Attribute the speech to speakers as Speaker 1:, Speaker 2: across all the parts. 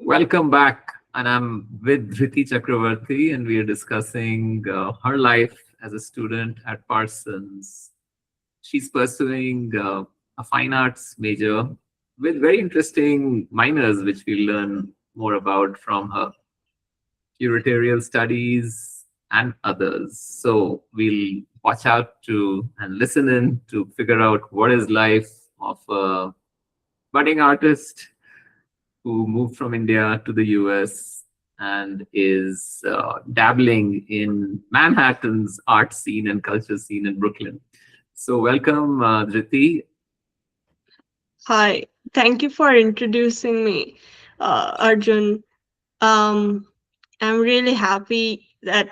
Speaker 1: Welcome back. And I'm with Dhriti Chakravarty, and we are discussing her life as a student at Parsons. She's pursuing a fine arts major with very interesting minors, which we'll learn more about from her curatorial studies and others. So we'll watch out to and listen in to figure out what is life of a budding artist who moved from India to the US and is dabbling in Manhattan's art scene and culture scene in Brooklyn. So, welcome, Dhriti.
Speaker 2: Hi, thank you for introducing me, Arjun. Um, I'm really happy that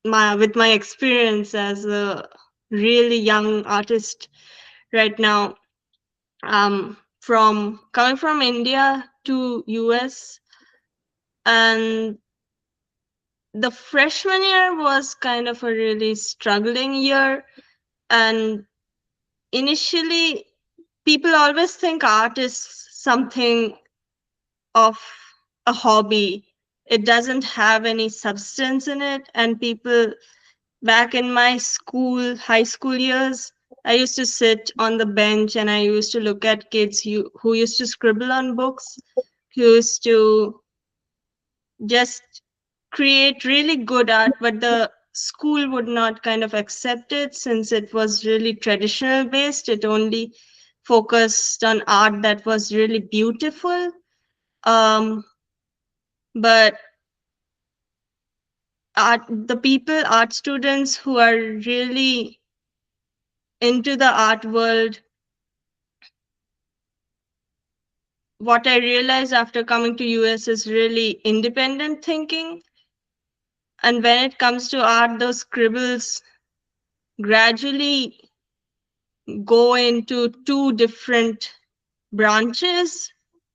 Speaker 2: with my experience as a really young artist right now, from coming from India to US, and the freshman year was kind of a really struggling year. And initially, people always think art is something of a hobby. It doesn't have any substance in it. And people back in my high school years, I used to sit on the bench and I used to look at kids who used to scribble on books, who used to just create really good art, but the school would not kind of accept it since it was really traditional based. It only focused on art that was really beautiful. Um, but art students who are really into the art world, what I realized after coming to US is really independent thinking. And when it comes to art, those scribbles gradually go into two different branches.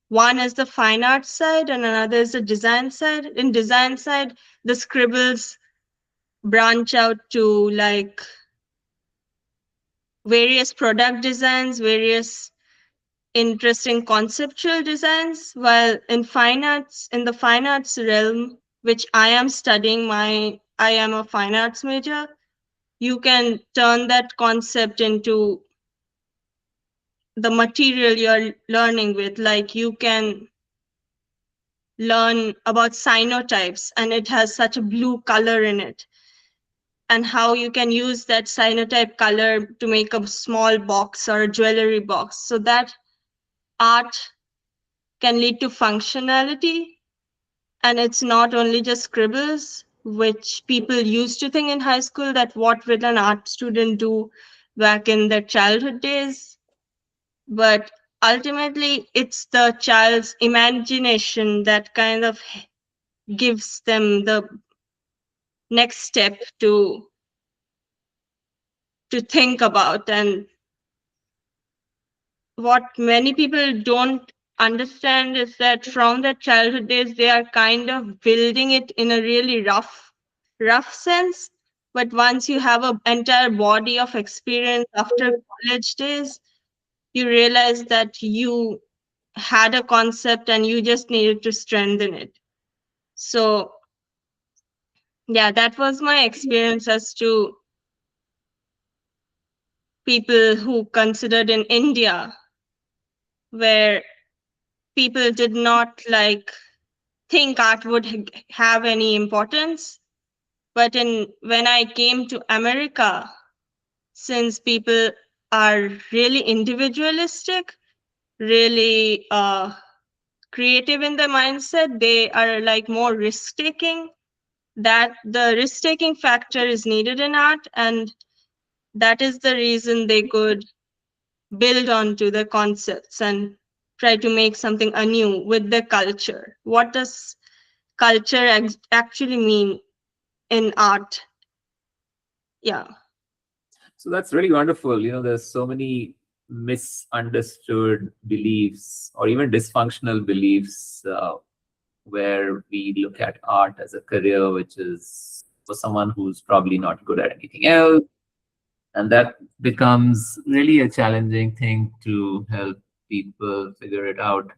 Speaker 2: One is the fine art side and another is the design side. In design side, the scribbles branch out to like various product designs, various interesting conceptual designs, while in the fine arts realm, which I am studying, I am a fine arts major, you can turn that concept into the material you're learning with. Like you can learn about cyanotypes and it has such a blue color in it, and how you can use that cyanotype color to make a small box or a jewelry box. So that art can lead to functionality. And it's not only just scribbles, which people used to think in high school that what will an art student do back in their childhood days. But ultimately, it's the child's imagination that kind of gives them the next step to think about. And what many people don't understand is that from their childhood days, they are kind of building it in a really rough sense. But once you have an entire body of experience after college days, you realize that you had a concept and you just needed to strengthen it. So yeah, that was my experience as to people who considered in India, where people did not like think art would have any importance. But when I came to America, since people are really individualistic, really creative in their mindset, they are like more risk taking. That the risk taking factor is needed in art, and that is the reason they could build onto the concepts and try to make something anew with the culture. What does culture actually mean in art? Yeah.
Speaker 1: So, that's really wonderful. There's so many misunderstood beliefs or even dysfunctional beliefs where we look at art as a career, which is for someone who's probably not good at anything else. And that becomes really a challenging thing to help people figure it out.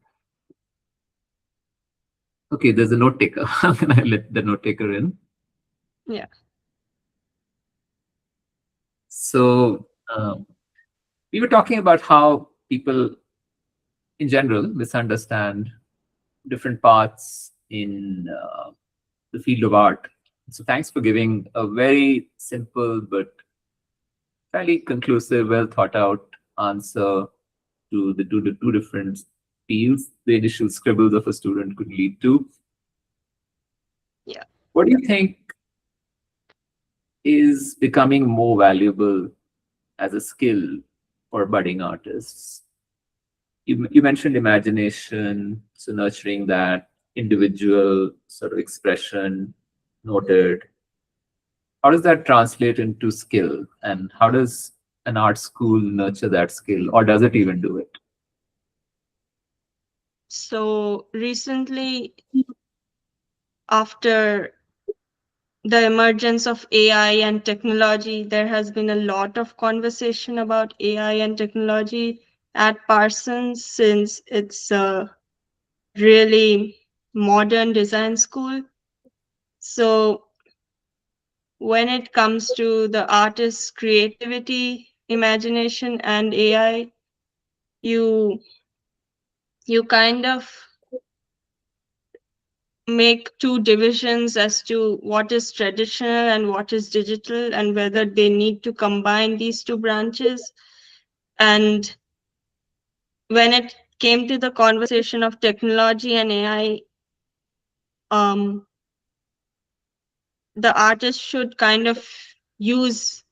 Speaker 1: Okay, there's a note taker. I'm gonna let the note taker in.
Speaker 2: Yeah.
Speaker 1: So we were talking about how people in general misunderstand different paths in the field of art. So thanks for giving a very simple but fairly conclusive, well thought out answer to the two different fields the initial scribbles of a student could lead to.
Speaker 2: Yeah.
Speaker 1: What do you think is becoming more valuable as a skill for budding artists? You mentioned imagination, so nurturing that individual sort of expression, noted. How does that translate into skill? And how does an art school nurture that skill? Or does it even do it?
Speaker 2: So recently, after the emergence of AI and technology, there has been a lot of conversation about AI and technology at Parsons since it's a really modern design school. So when it comes to the artist's creativity, imagination, and AI, you you kind of make two divisions as to what is traditional and what is digital, and whether they need to combine these two branches. And when it came to the conversation of technology and AI, um, the artist should kind of use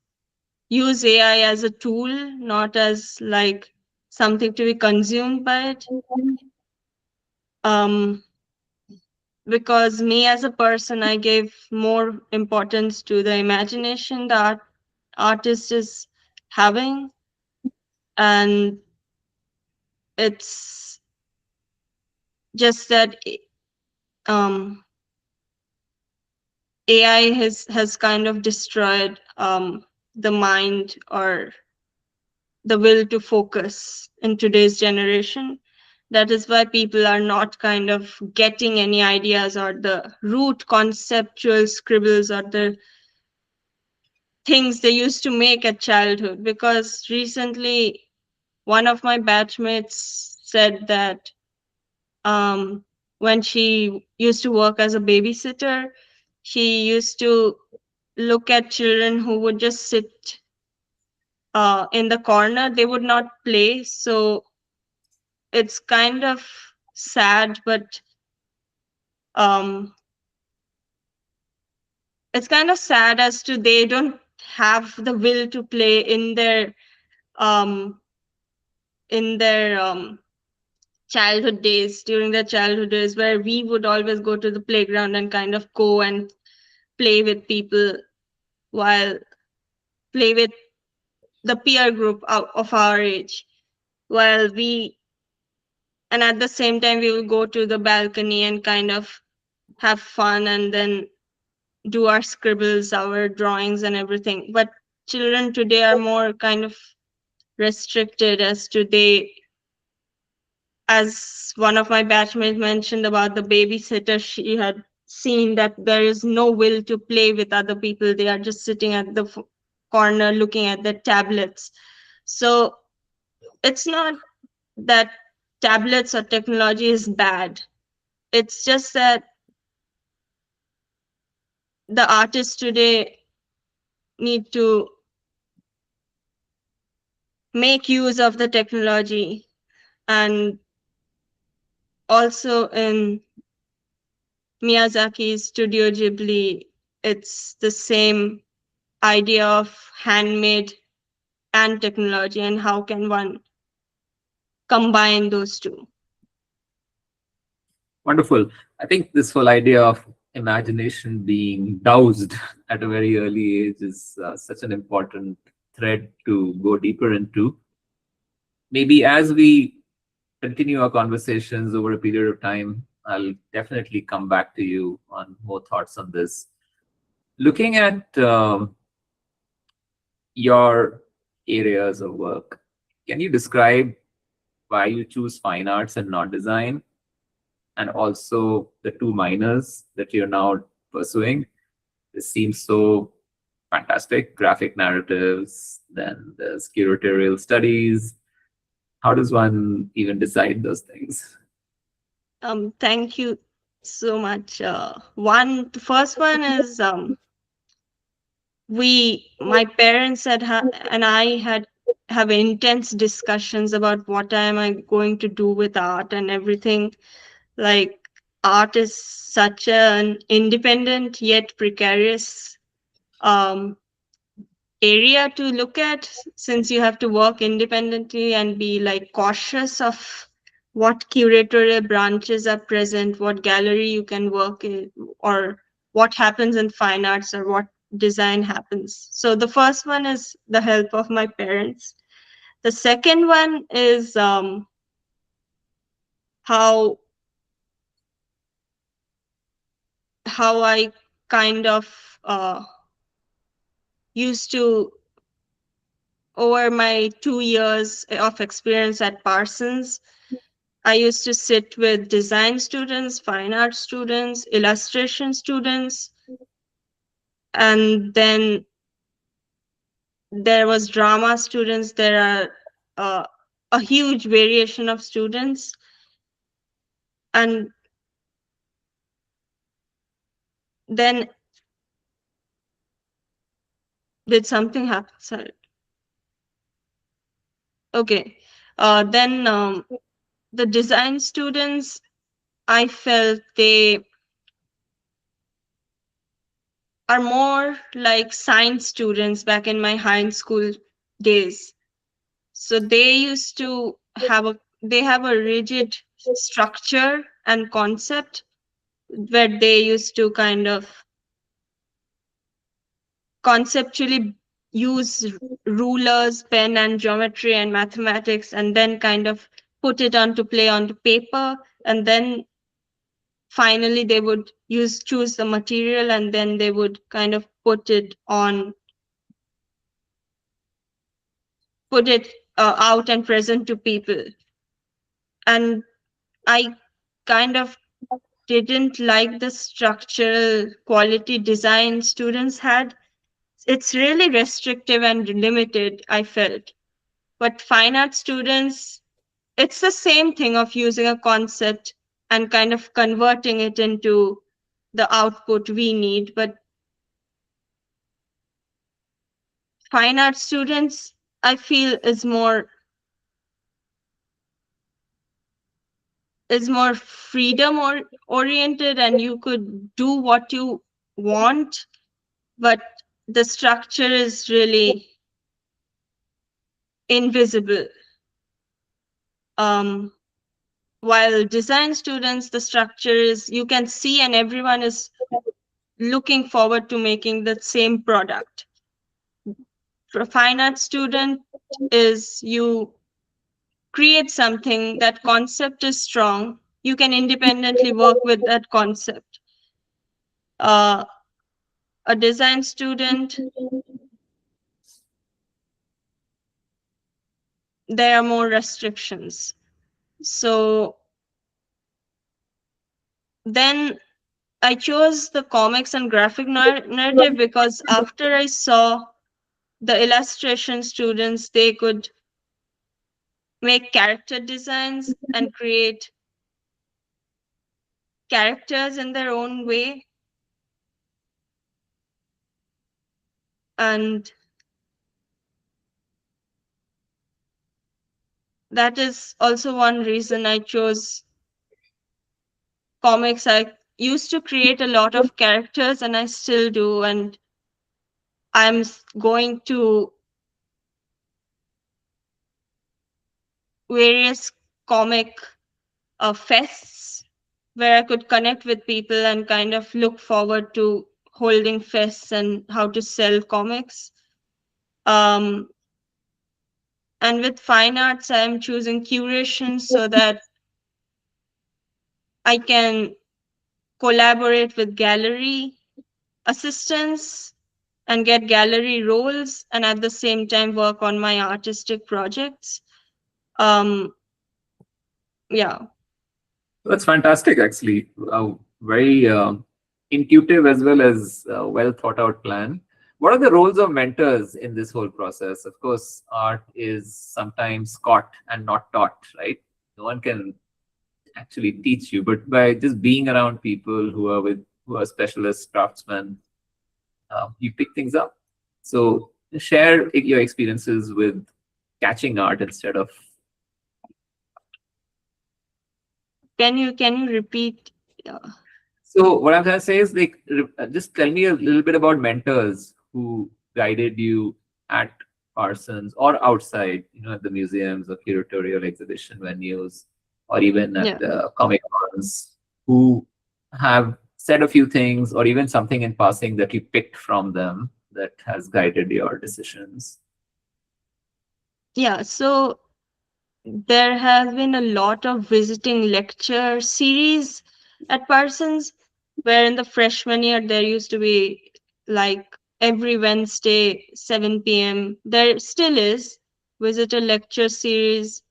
Speaker 2: use AI as a tool, not as like something to be consumed by it. Um, because me as a person, I gave more importance to the imagination that artist is having, and it's just that AI has kind of destroyed the mind or the will to focus in today's generation. That is why people are not kind of getting any ideas or the root conceptual scribbles or the things they used to make at childhood. Because recently, one of my batchmates said that when she used to work as a babysitter, she used to look at children who would just sit in the corner. They would not play. So it's kind of sad, but um, it's kind of sad as to they don't have the will to play um, in their childhood days, during their childhood days, where we would always go to the playground and kind of go and play with people, while play with the peer group of our age, while we and at the same time we will go to the balcony and kind of have fun and then do our scribbles, our drawings and everything. But children today are more kind of restricted as to they, as one of my batchmates mentioned about the babysitter, she had seen that there is no will to play with other people. They are just sitting at the corner looking at their tablets. So it's not that tablets or technology is bad. It's just that the artists today need to make use of the technology. And also in Miyazaki's Studio Ghibli, it's the same idea of handmade and technology, and how can one combine those two.
Speaker 1: Wonderful. I think this whole idea of imagination being doused at a very early age is such an important thread to go deeper into. Maybe as we continue our conversations over a period of time, I'll definitely come back to you on more thoughts on this. Looking at your areas of work, can you describe why you choose fine arts and not design? and also the two minors that you're now pursuing. This seems so fantastic. Graphic narratives, then there's curatorial studies. How does one even decide those things?
Speaker 2: Thank you so much. The first one is my parents and I had have intense discussions about what am I going to do with art and everything. Like, art is such an independent yet precarious um, area to look at, since you have to work independently and be like cautious of what curatorial branches are present, what gallery you can work in, or what happens in fine arts, or what design happens. So the first one is the help of my parents. The second one is how I kind of used to, over my 2 years of experience at Parsons, I used to sit with design students, fine art students, illustration students, and then there was drama students. There are a huge variation of students. And then did something happen? Sorry. Okay. Then the design students, I felt they are more like science students back in my high school days. So they have a rigid structure and concept, where they used to kind of conceptually use rulers, pen, and geometry and mathematics, and then kind of put it onto play onto paper, and then finally they would choose the material, and then they would kind of put it out and present to people. And I kind of didn't like the structural quality design students had. It's really restrictive and limited, I felt. But fine art students, it's the same thing of using a concept and kind of converting it into the output we need. But fine art students, I feel, is more freedom oriented, and you could do what you want, but the structure is really invisible. Um, while design students, the structure is, you can see, and everyone is looking forward to making the same product. For a fine art student, is you create something, that concept is strong, you can independently work with that concept. uh, a design student, there are more restrictions. So then I chose the comics and graphic narrative, because after I saw the illustration students, they could make character designs and create characters in their own way. And that is also one reason I chose comics. I used to create a lot of characters, and I still do. And I'm going to various comic fests, where I could connect with people and kind of look forward to holding fests and how to sell comics. Um, and with fine arts, I'm choosing curation so that I can collaborate with gallery assistants and get gallery roles, and at the same time work on my artistic projects. Um, yeah.
Speaker 1: That's fantastic, actually. Very intuitive as well as well thought out plan. What are the roles of mentors in this whole process? Of course, art is sometimes caught and not taught, right? No one can actually teach you, but by just being around people who are specialist craftsmen, you pick things up. So share your experiences with catching art instead of.
Speaker 2: Can you repeat?
Speaker 1: So what I'm trying to say is, like, just tell me a little bit about mentors who guided you at Parsons or outside, at the museums or curatorial exhibition venues, or even at
Speaker 2: Yeah.
Speaker 1: the comic cons, who have said a few things, or even something in passing that you picked from them that has guided your decisions.
Speaker 2: Yeah. So there has been a lot of visiting lecture series at Parsons, where in the freshman year there used to be like every Wednesday, 7 p.m. There still is visitor lecture series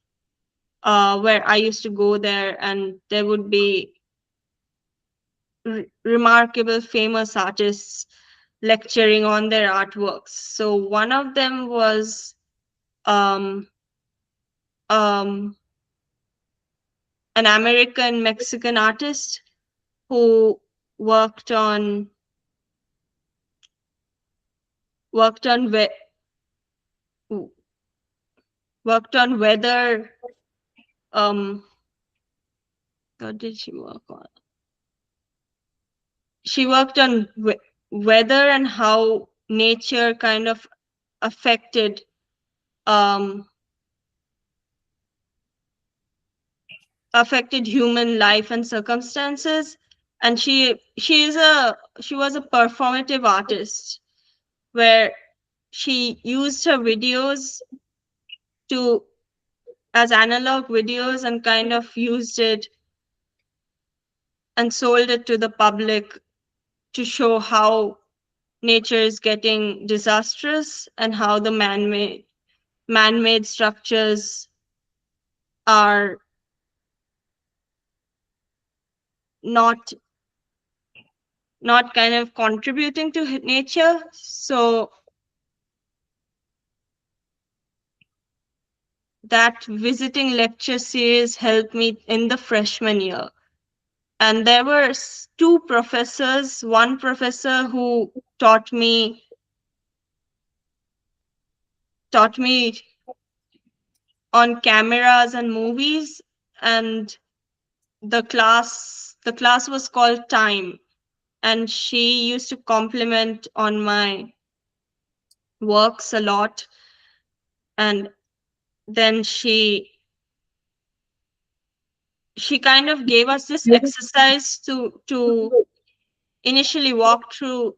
Speaker 2: where I used to go there, and there would be remarkable famous artists lecturing on their artworks. So one of them was um, um, an American Mexican artist who worked on worked on we- worked on weather. What did she work on? She worked on weather and how nature kind of affected um, affected human life and circumstances. And she was a performative artist where she used her videos to as analog videos and kind of used it and sold it to the public to show how nature is getting disastrous and how the man-made structures are not not kind of contributing to nature. So that visiting lecture series helped me in the freshman year. And there were two professors, one professor who taught me on cameras and movies, and the class was called Time, and she used to compliment on my works a lot. And then she kind of gave us this exercise to initially walk through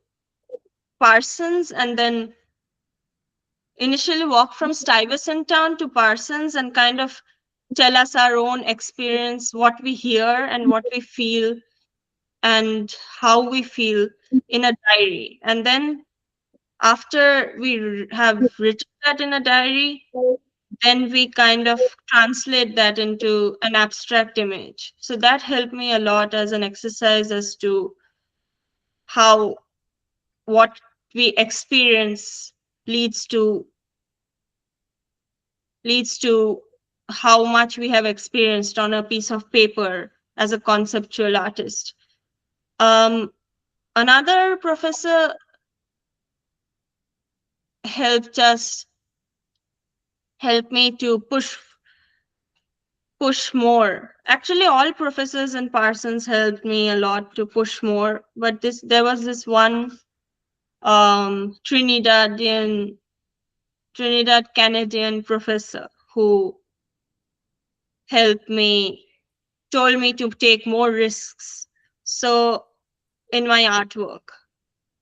Speaker 2: Parsons, and then initially walk from Stuyvesant Town to Parsons and kind of tell us our own experience, what we hear and what we feel and how we feel in a diary. And then after we have written that in a diary, then we kind of translate that into an abstract image. So that helped me a lot as an exercise as to how what we experience leads to leads to how much we have experienced on a piece of paper as a conceptual artist. Um, Another professor helped us helped me to push more. Actually, all professors in Parsons helped me a lot to push more. But there was this one Trinidad Canadian professor who helped me, told me to take more risks. So in my artwork.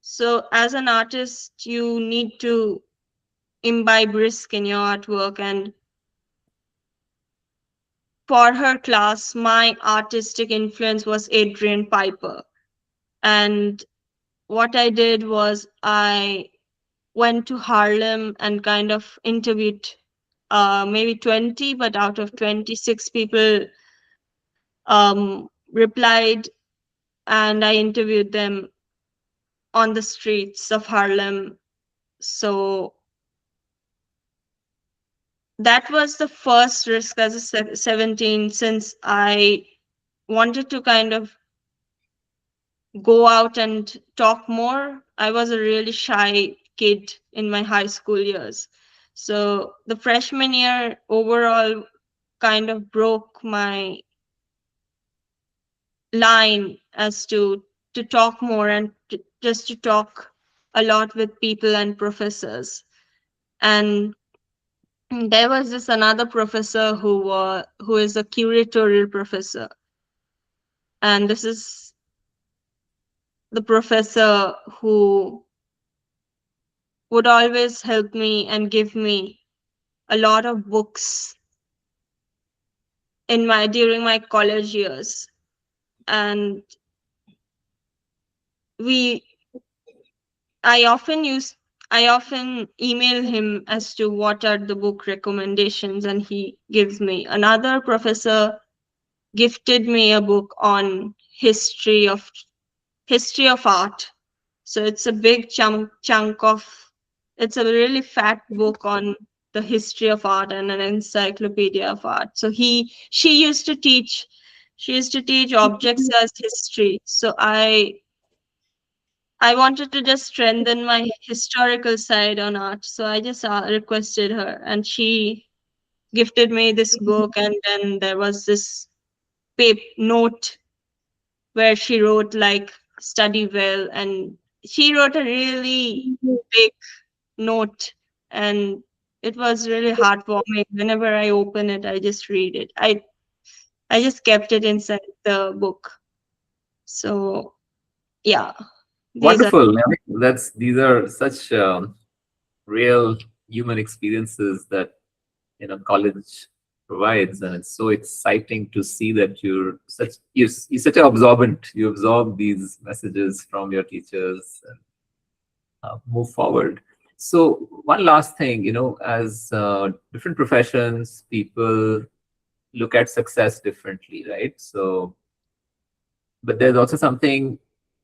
Speaker 2: So as an artist, you need to imbibe risk in your artwork. And for her class, my artistic influence was Adrian Piper. And what I did was I went to Harlem and kind of interviewed maybe 20, but out of 26 people, replied, and I interviewed them on the streets of Harlem. So that was the first risk as a 17, since I wanted to kind of go out and talk more. I was a really shy kid in my high school years. So the freshman year overall kind of broke my line as to talk more and just to talk a lot with people and professors. And there was this another professor who is a curatorial professor, and this is the professor who would always help me and give me a lot of books in my during my college years. And we I often use I often email him as to what are the book recommendations, and he gives me. Another professor gifted me a book on history of art. So it's a big chunk of it's a really fat book on the history of art and an encyclopedia of art. So he she used to teach objects as history. So I wanted to just strengthen my historical side on art. So I just requested her, and she gifted me this book. And then there was this note where she wrote like study well, and she wrote a really big note, and it was really heartwarming. Whenever I open it, I just read it. I just kept it inside the book. So yeah, these are.
Speaker 1: Wonderful. I mean, these are such real human experiences that college provides, and it's so exciting to see that you're such an absorbent. You absorb these messages from your teachers and move forward. So one last thing, as different professions, people look at success differently, right? So, but there's also something,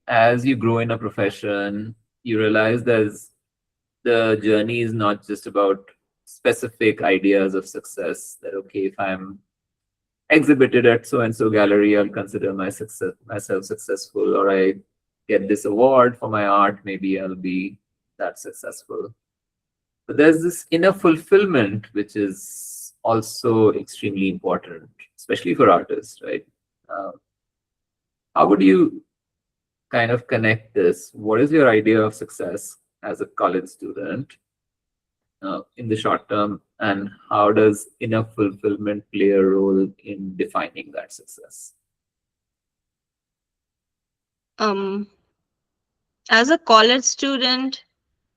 Speaker 1: as you grow in a profession, you realize the journey is not just about specific ideas of success. That okay, if I'm exhibited at so and so gallery, I'll consider myself successful, or I get this award for my art, maybe I'll be that successful. But there's this inner fulfillment, which is also extremely important, especially for artists, right? Uh, how would you kind of connect this? What is your idea of success as a college student in the short term, and how does inner fulfillment play a role in defining that success?
Speaker 2: um as a college student,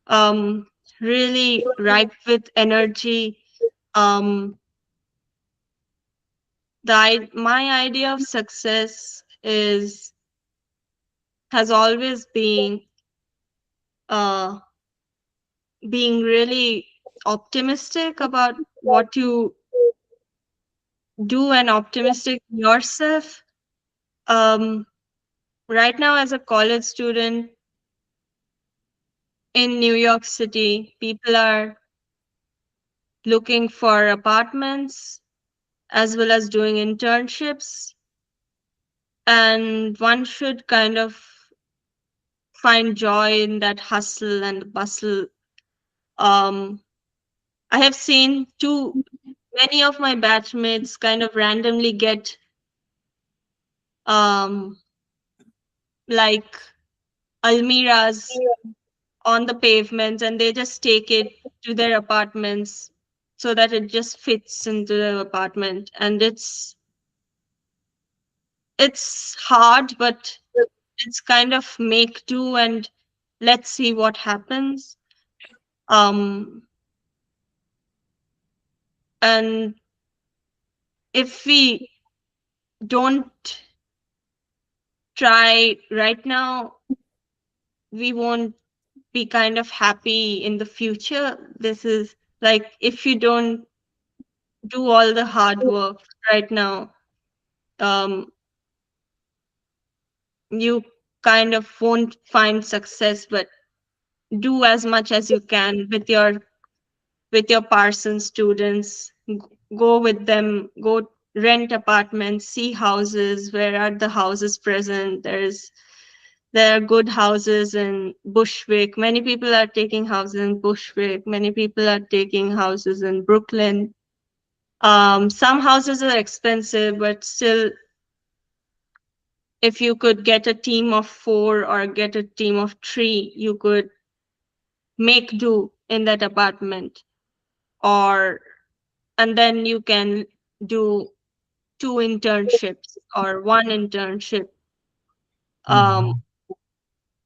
Speaker 2: um really ripe with energy. um my idea of success is has always been uh being really optimistic about what you do and optimistic yourself. um right now, as a college student in New York City, people are looking for apartments as well as doing internships, and one should kind of find joy in that hustle and bustle. um I have seen too many of my batchmates kind of randomly get um like almiras on the pavements, and they just take it to their apartments so that it just fits into their apartment. And it's hard, but it's kind of make do, and let's see what happens. um and if we don't try right now, we won't be kind of happy in the future. This is like, if you don't do all the hard work right now, um you kind of won't find success, but do as much as you can with your Parsons students. Go with them, go rent apartments, see houses. Where are the houses present? There are good houses in Bushwick. Many people are taking houses in Bushwick. Many people are taking houses in Brooklyn. Some houses are expensive, but still, if you could get a team of 4 or get a team of 3, you could make do in that apartment. Or and then you can do 2 internships or 1 internship. Um,
Speaker 1: Mhm.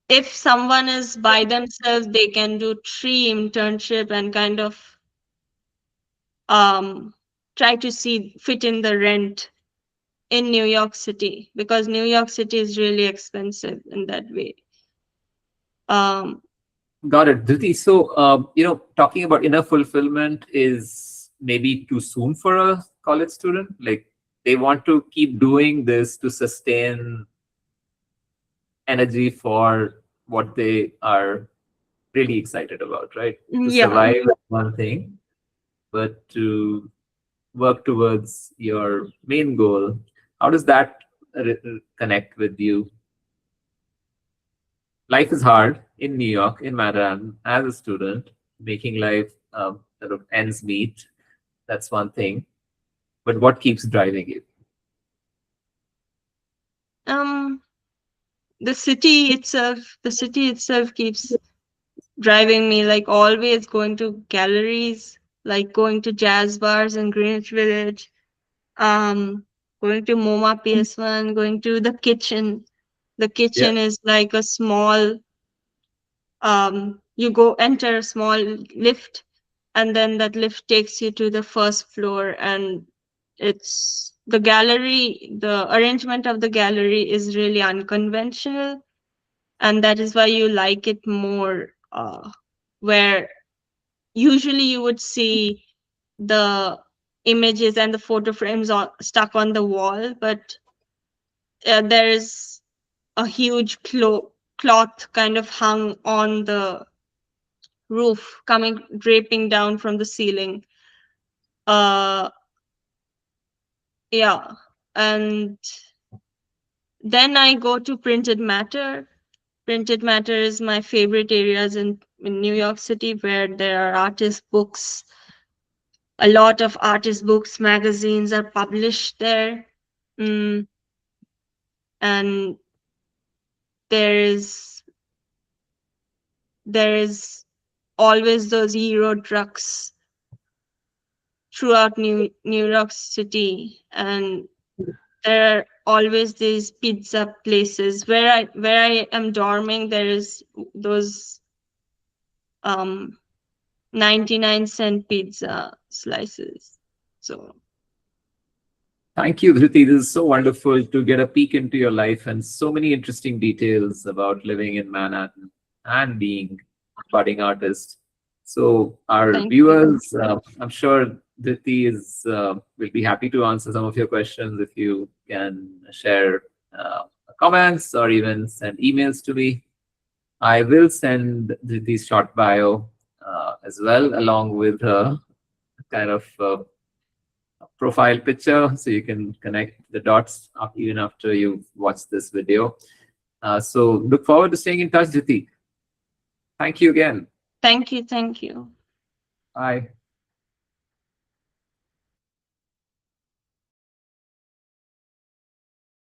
Speaker 2: if someone is by themselves, they can do 3 internship and kind of um, try to see fit in the rent in New York City, because New York City is really expensive in that way. Um,
Speaker 1: Got it, Dhriti. So, talking about inner fulfillment is maybe too soon for a college student. Like they want to keep doing this to sustain energy for what they are really excited about, right? To
Speaker 2: yeah.
Speaker 1: survive is one thing, but to work towards your main goal, how does that connect with you? Life is hard in New York, in Manhattan, as a student, making life sort of ends meet. That's one thing. But what keeps driving you?
Speaker 2: Um, the city itself keeps driving me, like always going to galleries, like going to jazz bars in Greenwich Village, um, going to MoMA PS1, going to the kitchen. The
Speaker 1: Yeah.
Speaker 2: kitchen is like a small, you go enter a small lift, and then that lift takes you to the first floor, and it's the gallery. The arrangement of the gallery is really unconventional, and that is why you like it more. Where usually you would see the images and the photo frames stuck on the wall, but there is a huge cloth kind of hung on the roof, coming draping down from the ceiling. uh yeah. And then I go to printed matter. Printed matter is my favorite areas in New York City, where there are artist books. A lot of artist books, magazines are published there. mm, and there is there is always those Euro trucks throughout New York City, and there are always these pizza places. Where I am dorming, there is those 99-cent pizza slices. So
Speaker 1: Thank you, Dhriti. This is so wonderful to get a peek into your life and so many interesting details about living in Manhattan and being a budding artist. So, our
Speaker 2: thank you.
Speaker 1: viewers, I'm sure Dhriti will be happy to answer some of your questions if you can share comments or even send emails to me. I will send Dhriti's short bio as well, along with her kind of profile picture so you can connect the dots even after you watch this video. So look forward to staying in touch, Jyoti. Thank you again.
Speaker 2: Thank you. Thank you.
Speaker 1: Bye.